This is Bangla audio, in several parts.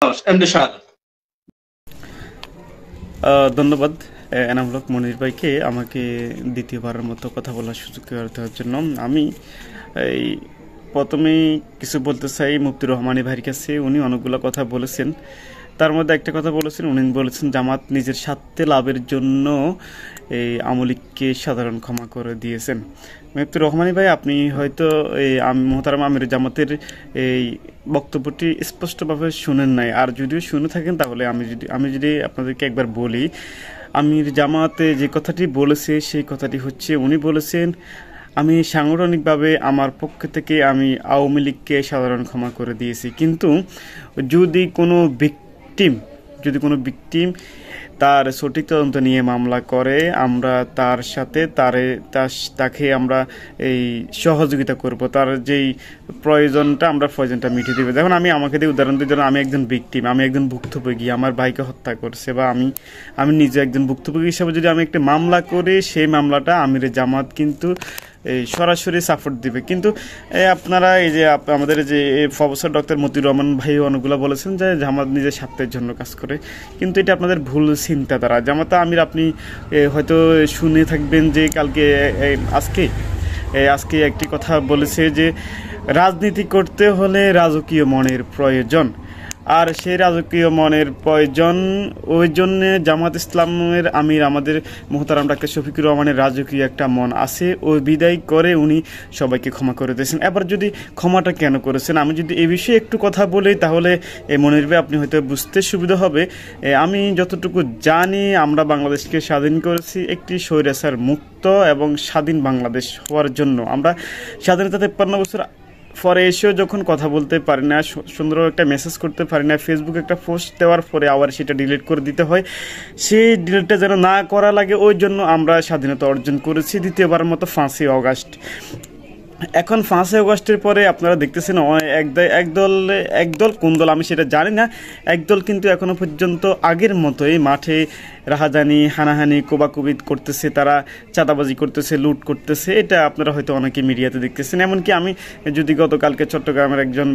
এমডি শাহাদ। ধন্যবাদ এনামুল হক মনির ভাইকে আমাকে দ্বিতীয়বারের মতো কথা বলার সুযোগ করে দেওয়ার জন্য। আমি এই প্রথমেই কিছু বলতে চাই মুফতির রহমানী ভাইয়ের কাছে। উনি অনেকগুলো কথা বলেছেন, তার মধ্যে একটা কথা বলেছেন, উনি বলেছেন জামাত নিজের স্বার্থে লাভের জন্য এই আওয়ামী লীগকে সাধারণ ক্ষমা করে দিয়েছেন। মুফতির রহমানী ভাই, আপনি হয়তো এই মোহতারাম আমির জামাতের এই বক্তব্যটি স্পষ্টভাবে শুনেন নাই, আর যদিও শুনে থাকেন তাহলে আমি যদি আপনাদেরকে একবার বলি, আমির জামাতে যে কথাটি বলেছে সেই কথাটি হচ্ছে, উনি বলেছেন আমি সাংগঠনিকভাবে আমার পক্ষ থেকে আমি আওয়ামী লীগকে সাধারণ ক্ষমা করে দিয়েছি, কিন্তু যদি কোনো ভিকটিম তার সঠিক তদন্ত নিয়ে মামলা করে, আমরা তার সাথে তাকে আমরা এই সহযোগিতা করব, তার যেই প্রয়োজনটা মিটিয়ে দেবে। দেখুন, আমাকে দিয়ে উদাহরণ দিয়ে, ধরুন আমি একজন ভিকটিম, আমি একজন ভুক্তভোগী, আমার ভাইকে হত্যা করছে, বা আমি নিজে একজন ভুক্তভোগী হিসাবে যদি আমি একটা মামলা করি, সেই মামলাটা আমির জামাত কিন্তু এই সরাসরি সাপোর্ট দিবে। কিন্তু আপনারা এই যে আমাদের যে প্রফেসর ডক্টর মতিউর রহমান ভাই অনেকগুলো বলেছেন যে জামাত নিজের স্বার্থের জন্য কাজ করে, কিন্তু এটা আপনাদের ভুল চিন্তাধারা। জামাত আমির আপনি হয়তো শুনে থাকবেন যে আজকে একটি কথা বলেছে যে রাজনীতি করতে হলে রাজকীয় মনের প্রয়োজন, আর সেই রাজকীয় মনের প্রয়োজন, ওই জন্য জামাত ইসলামের আমির আমাদের মোহতারাম ডাক্তার শফিকুর রহমানের রাজকীয় একটা মন আছে, ওই বিদায় করে উনি সবাইকে ক্ষমা করে দিয়েছেন। এবার যদি ক্ষমাটা কেন করেছেন, আমি যদি এই বিষয়ে একটু কথা বলি তাহলে মনির ভাই আপনি হয়তো বুঝতে সুবিধা হবে। আমি যতটুকু জানি, আমরা বাংলাদেশকে স্বাধীন করেছি একটি স্বৈরাচার মুক্ত এবং স্বাধীন বাংলাদেশ হওয়ার জন্য। আমরা স্বাধীনতা 53 বছর পরে এসেও যখন কথা বলতে পারি না, সুন্দর একটা মেসেজ করতে পারি না, ফেসবুকে একটা পোস্ট দেওয়ার পরে আবার সেটা ডিলিট করে দিতে হয়, সেই ডিলিটটা যেন না করা লাগে, ওই জন্য আমরা স্বাধীনতা অর্জন করেছি দ্বিতীয়বারের মতো 5ই অগাস্ট। এখন 5ই অগস্টের পরে আপনারা দেখতেছেন একদল কোন দল আমি সেটা জানি না, একদল কিন্তু এখনো পর্যন্ত আগের মতোই মাঠে রাহাজানি, হানাহানি, কোবাকুবি করতেছে, তারা চাঁদাবাজি করতেছে, লুট করতেছে। এটা আপনারা হয়তো অনেকে মিডিয়াতে দেখতেছেন। এমনকি আমি যদি গতকালকে চট্টগ্রামের একজন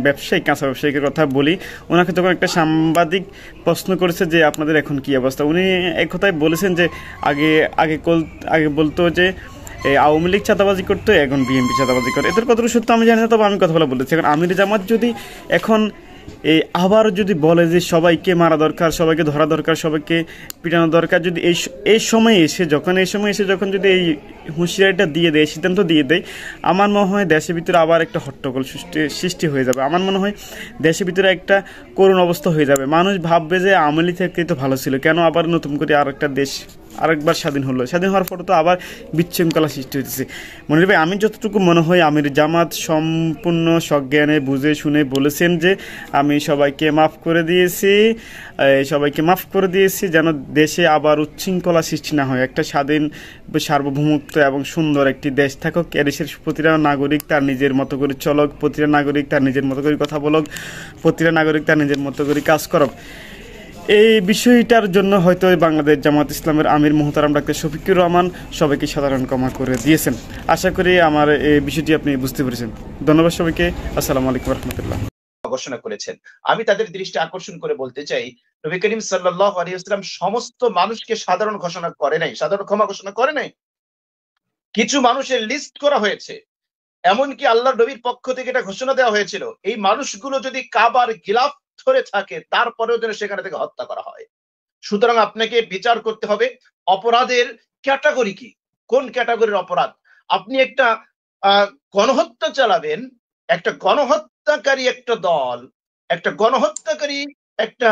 কাঁচা ব্যবসায়ীর কথা বলি, ওনাকে যখন একটা সাংবাদিক প্রশ্ন করেছে যে আপনাদের এখন কি অবস্থা, উনি এক কথায় বলেছেন যে আগে বলতো যে আওয়ামী লীগ চাঁদাবাজি করতো, এখন বিএনপি চাঁদাবাজি করে। এদের কতটুকু সত্য আমি জানি না, তবে আমি কথা বলা বলেছি। এখন আমির জামাত যদি এখন আবার যদি বলে যে সবাইকে মারা দরকার, সবাইকে ধরা দরকার, সবাইকে পিটানো দরকার, যদি এই সময় এসে যখন যদি এই হুঁশিয়ারিটা দিয়ে দেয়, সিদ্ধান্ত দিয়ে দেয়, আমার মনে হয় দেশের ভিতরে আবার একটা হট্টগোল সৃষ্টি হয়ে যাবে। আমার মনে হয় দেশের ভিতরে একটা করুণ অবস্থা হয়ে যাবে। মানুষ ভাববে যে আওয়ামী লীগ থেকে তো ভালো ছিল, কেন আবার নতুন করে আরেকবার স্বাধীন হলো। স্বাধীন হওয়ার পরে তো আবার বিশৃঙ্খলা সৃষ্টি হতেছে। মনির ভাই, আমি যতটুকু মনে হয় আমির জামাত সম্পূর্ণ সজ্ঞানে বুঝে শুনে বলেছেন যে আমি সবাইকে মাফ করে দিয়েছি, যেন দেশে আবার উচ্ছৃঙ্খলা সৃষ্টি না হয়, একটা স্বাধীন, সার্বভৌমত্ব এবং সুন্দর একটি দেশ থাকুক। এদেশের প্রতিটা নাগরিক তার নিজের মতো করে চলক, প্রতিটা নাগরিক তার নিজের মতো করে কথা বলক, প্রতিটা নাগরিক তার নিজের মতো করে কাজ করক। এই বিষয়টার জন্য হয়তো বাংলাদেশ জামাত ইসলামের আমির মোহতারাম ডাক্তার শফিকুর রহমান সবাইকে সাধারণ ক্ষমা করে দিয়েছেন। আশা করি আমার এই বিষয়টি আপনি বুঝতে পেরেছেন। ধন্যবাদ সবাইকে। আসসালামু আলাইকুম রহমতুল্লাহ। ঘোষণা করেছেন। আমি তাদের দৃষ্টি আকর্ষণ করে বলতে চাই, নবী করিম সাল্লাল্লাহু আলাইহি ওয়াসাল্লাম সমস্ত মানুষকে সাধারণ ঘোষণা করে নাই, সাধারণ ক্ষমা ঘোষণা করে নাই। কিছু মানুষের লিস্ট করা হয়েছে, এমনকি আল্লাহর নবীর পক্ষ থেকে এটা ঘোষণা দেওয়া হয়েছিল, এই মানুষগুলো যদি কাবার গিলাফ ধরে থাকে তারপরেও যেন সেখানে থেকে হত্যা করা হয়। সুতরাং আপনাকে বিচার করতে হবে অপরাধের ক্যাটাগরি কি, কোন ক্যাটাগরির অপরাধ। আপনি একটা গণহত্যা চালাবেন, একটা গণহত্যাকারী একটা দল, একটা গণহত্যাকারী একটা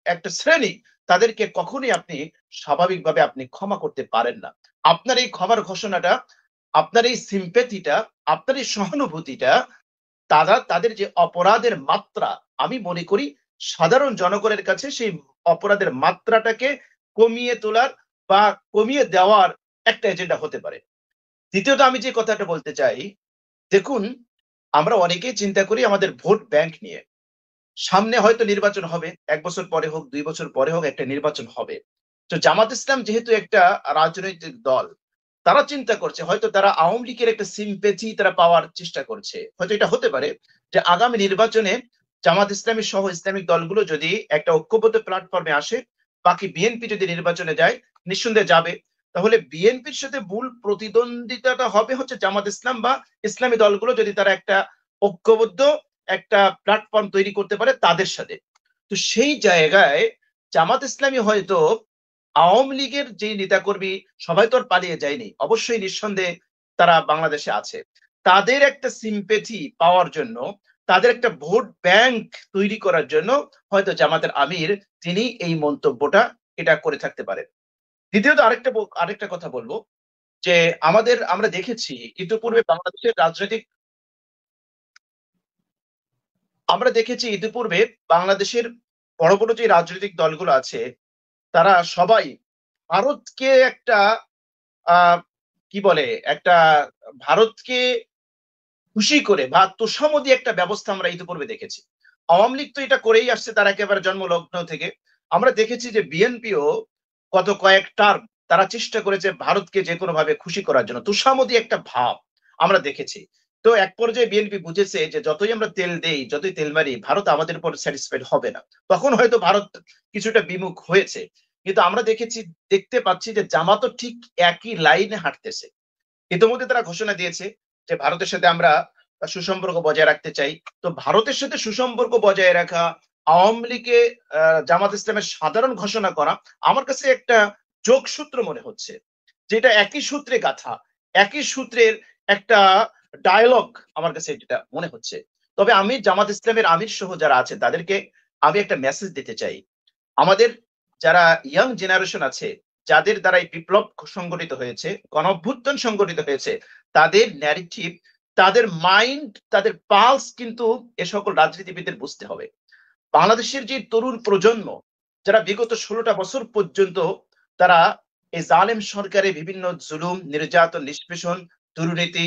একটা শ্রেণী, তাদেরকে কখনোই আপনি স্বাভাবিকভাবে আপনি ক্ষমা করতে পারেন না। আপনার এই ক্ষমার ঘোষণাটা, আপনার এই সিম্প্যাথিটা, আপনার এই সহানুভূতিটা, তাদের যে অপরাধের মাত্রা, আমি মনে করি সাধারণ জনগণের কাছে সেই অপরাধের মাত্রাটাকে কমিয়ে তোলার বা কমিয়ে দেওয়ার একটা এজেন্ডা হতে পারে। দ্বিতীয়ত আমি যে কথাটা বলতে চাই, দেখুন আমরা অনেকেই চিন্তা করি আমাদের ভোট ব্যাংক নিয়ে। সামনে হয়তো নির্বাচন হবে, 1 বছর পরে হোক, 2 বছর পরে হোক, একটা নির্বাচন হবে। তো জামাত ইসলাম যেহেতু একটা রাজনৈতিক দল, তারা চিন্তা করছে হয়তো তারা আওয়ামী লীগের একটা সিম্পেথি তারা পাওয়ার চেষ্টা করছে। হয়তো এটা হতে পারে যে আগামী নির্বাচনে জামাত ইসলামী সহ ইসলামিক দলগুলো যদি একটা ঐক্যবদ্ধ প্ল্যাটফর্মে আসে, বাকি বিএনপি যদি নির্বাচনে যায়, নিঃসন্দেহে যাবে, তাহলে বিএনপির সাথে মূল প্রতিদ্বন্দ্বিতাটা হবে হচ্ছে জামাত ইসলাম বা ইসলামী দলগুলো যদি তারা একটা ঐক্যবদ্ধ একটা প্ল্যাটফর্ম তৈরি করতে পারে তাদের সাথে। তো সেই জায়গায় জামাত ইসলামী হয়তো আওয়ামী লীগের যে নেতাকর্মী সবাই তো আর পালিয়ে যায়নি, অবশ্যই নিঃসন্দেহে তারা বাংলাদেশে আছে, তাদের একটা সিম্পেথি পাওয়ার জন্য, তাদের একটা ভোট ব্যাংক তৈরি করার জন্য হয়তো জামাতের আমির তিনি এই মন্তব্যটা এটা করে থাকতে পারেন। দ্বিতীয়ত আরেকটা কথা বলবো যে আমরা দেখেছি ইতিপূর্বে বাংলাদেশের বড় বড় যে রাজনৈতিক দলগুলো আছে তারা সবাই ভারতকে একটা কি বলে একটা ভারতকে খুশি করে বা তোষামোদী একটা ব্যবস্থা আমরা ইতিপূর্বে দেখেছি। আওয়ামী লীগ তো এটা করেই আসছে তার একেবারে জন্মলগ্ন থেকে। আমরা দেখেছি যে বিএনপিও গত কয়েক টার্ম তারা চেষ্টা করেছে ভারতকে যে কোনো ভাবে খুশি করার জন্য, তোষামোদী একটা ভাব আমরা দেখেছি। তো এক পর্যায়ে বিএনপি বুঝেছে যে যতই আমরা তেল দেই, যতই তেল মারি, ভারত আমাদের উপর স্যাটিসফাইড হবে না, তখন হয়তো ভারত কিছুটা বিমুখ হয়েছে। কিন্তু আমরা দেখতে পাচ্ছি যে জামাতও ঠিক একই লাইনে হাঁটতেছে। ইতিমধ্যে তারা ঘোষণা দিয়েছে যে ভারতের সাথে আমরা সুসম্পর্ক বজায় রাখতে চাই। তো ভারতের সাথে সুসম্পর্ক বজায় রাখা, আওয়ামী লীগে জামাত ইসলামের সাধারণ ঘোষণা করা আমার কাছে একটা যোগসূত্র মনে হচ্ছে, যেটা একই সূত্রে গাথা, একই সূত্রের একটা ডায়লগ আমার কাছে যেটা মনে হচ্ছে। তবে আমি জামাত ইসলামের আমির সহ যারা আছে তাদেরকে আমি একটা মেসেজ দিতে চাই। আমাদের যারা ইয়াং জেনারেশন আছে, যাদের দ্বারা এই বিপ্লব সংগঠিত হয়েছে, গণঅভ্যুত্থান সংগঠিত হয়েছে, তাদের ন্যারেটিভ, তাদের মাইন্ড, তাদের পালস কিন্তু এ সকল রাজনীতিবিদদের বুঝতে হবে। বাংলাদেশের যে তরুণ প্রজন্ম যারা বিগত 16টা বছর পর্যন্ত তারা এই জালেম সরকারের বিভিন্ন জুলুম, নির্যাতন, নিষ্পেষণ, দুর্নীতি,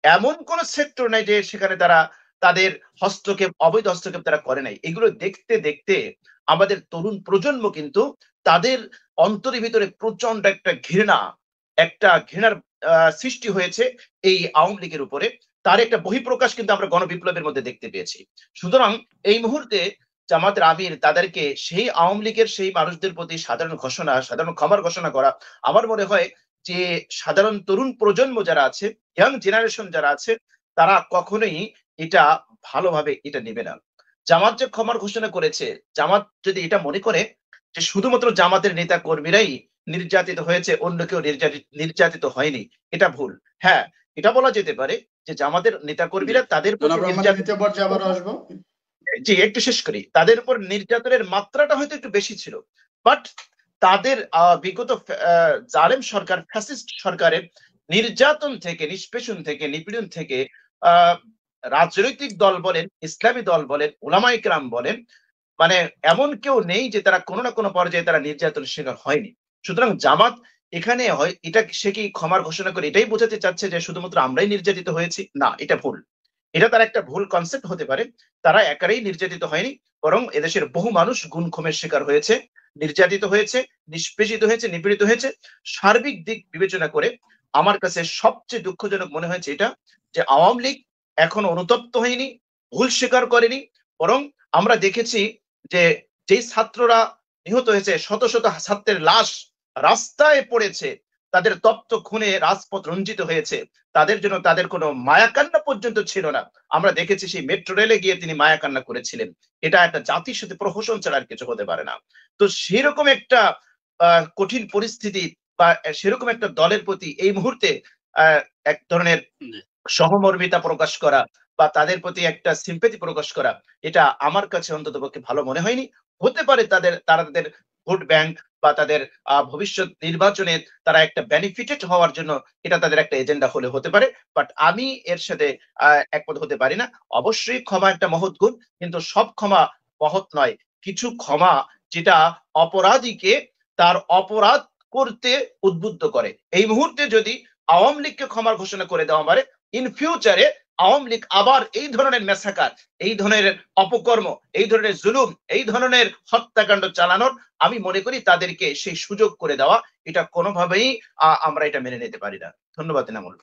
এমন কোন সেক্টর নাই যে সেখানে তারা তাদের অবৈধ হস্তক্ষেপ তারা করে নাই। এগুলো দেখতে দেখতে আমাদের তরুণ প্রজন্ম কিন্তু তাদের অন্তরের ভিতরে প্রচন্ড একটা ঘৃণার সৃষ্টি হয়েছে এই আওয়ামী লীগের উপরে। তার একটা বহিঃপ্রকাশ কিন্তু আমরা গণবিপ্লবের মধ্যে দেখতে পেয়েছি। সুতরাং এই মুহূর্তে জামাতের আমির তাদেরকে সেই আওয়ামী লীগের সেই মানুষদের প্রতি সাধারণ ক্ষমার ঘোষণা করা, আমার মনে হয় যে সাধারণ তরুণ প্রজন্ম যারা আছে, ইয়াং জেনারেশন যারা আছে, তারা কখনোই এটা ভালোভাবে এটা নেবে না। জামাত যে ক্ষমার ঘোষণা করেছে, জামাত যদি এটা মনে করে যে শুধুমাত্র জামাতের নেতা কর্মীরাই নির্যাতিত হয়েছে, অন্য কেউ নির্যাতিত হয়নি, এটা ভুল। হ্যাঁ, এটা বলা যেতে পারে যে জামাতের নেতা কর্মীরা তাদের জি একটু শেষ করি, তাদের উপর নির্যাতনের মাত্রাটা হয়তো একটু বেশি ছিল, বাট তাদের বিগত জালেম সরকার, ফ্যাসিস্ট সরকারের নির্যাতন থেকে, নিষ্পেষণ থেকে, নিপীড়ন থেকে রাজনৈতিক দল বলেন, ইসলামী দল বলেন, উলামায়ে কেরাম বলেন, মানে এমন কেউ নেই যে তারা কোনো না কোনো পর্যায়ে তারা নির্যাতনের শিকার হয়নি। সুতরাং জামাত এখানে হয় এটা সে কি ক্ষমার ঘোষণা করে এটাই বোঝাতে চাচ্ছে যে শুধুমাত্র আমরাই নির্যাতিত হয়েছি? না, এটা ভুল। এটা তার একটা ভুল কনসেপ্ট হতে পারে। তারা একাই নির্যাতিত হয়নি, বরং এদেশের বহু মানুষ গুম খুনের শিকার হয়েছে, নির্যাতিত হয়েছে, নিষ্পেষিত হয়েছে, নিপীড়িত হয়েছে। সার্বিক দিক বিবেচনা করে আমার কাছে সবচেয়ে দুঃখজনক মনে হয়েছে এটা যে আওয়ামী লীগ এখন অনুতপ্ত হয়নি, ভুল স্বীকার করেনি, বরং আমরা দেখেছি যে যেই ছাত্ররা নিহত হয়েছে, শত শত ছাত্রের লাশ রাস্তায় পড়েছে, তাদের তপ্ত খুনে রাজপথ রঞ্জিত হয়েছে, তাদের জন্য তাদের কোনো মায়াকান্না পর্যন্ত ছিল না। আমরা দেখেছি সেই মেট্রো রেলে গিয়ে তিনি মায়াকান্না করেছিলেন। এটা একটা জাতির সাথে প্রহসন ছাড়া আর কিছু হতে পারে না। তো সেরকম একটা কঠিন পরিস্থিতি বা সেরকম একটা দলের প্রতি এই মুহূর্তে এক ধরনের সহমর্মিতা প্রকাশ করা বা তাদের প্রতি একটা সিম্পেথি প্রকাশ করা, এটা আমার কাছে অন্ততপক্ষে ভালো মনে হয়নি। হতে পারে তাদের ভোট ব্যাংক বা তাদের ভবিষ্যৎ নির্বাচনে তারা একটা বেনিফিটেড হওয়ার জন্য এটা তাদের একটা এজেন্ডা হতে পারে, বাট আমি এর সাথে একমত হতে পারি না। অবশ্যই ক্ষমা একটা মহৎ গুণ, কিন্তু সব ক্ষমা মহৎ নয়। কিছু ক্ষমা যেটা অপরাধীকে তার অপরাধ করতে উদ্বুদ্ধ করে। এই মুহূর্তে যদি আওয়ামী লীগকে ক্ষমার ঘোষণা করে দেওয়া পারে, ইন ফিউচারে আওয়ামী লীগ আবার এই ধরনের মেসাকার, এই ধরনের অপকর্ম, এই ধরনের জুলুম, এই ধরনের হত্যাকাণ্ড চালানোর আমি মনে করি তাদেরকে সেই সুযোগ করে দেওয়া এটা কোনোভাবেই আমরা এটা মেনে নিতে পারি না। ধন্যবাদ এনামুল।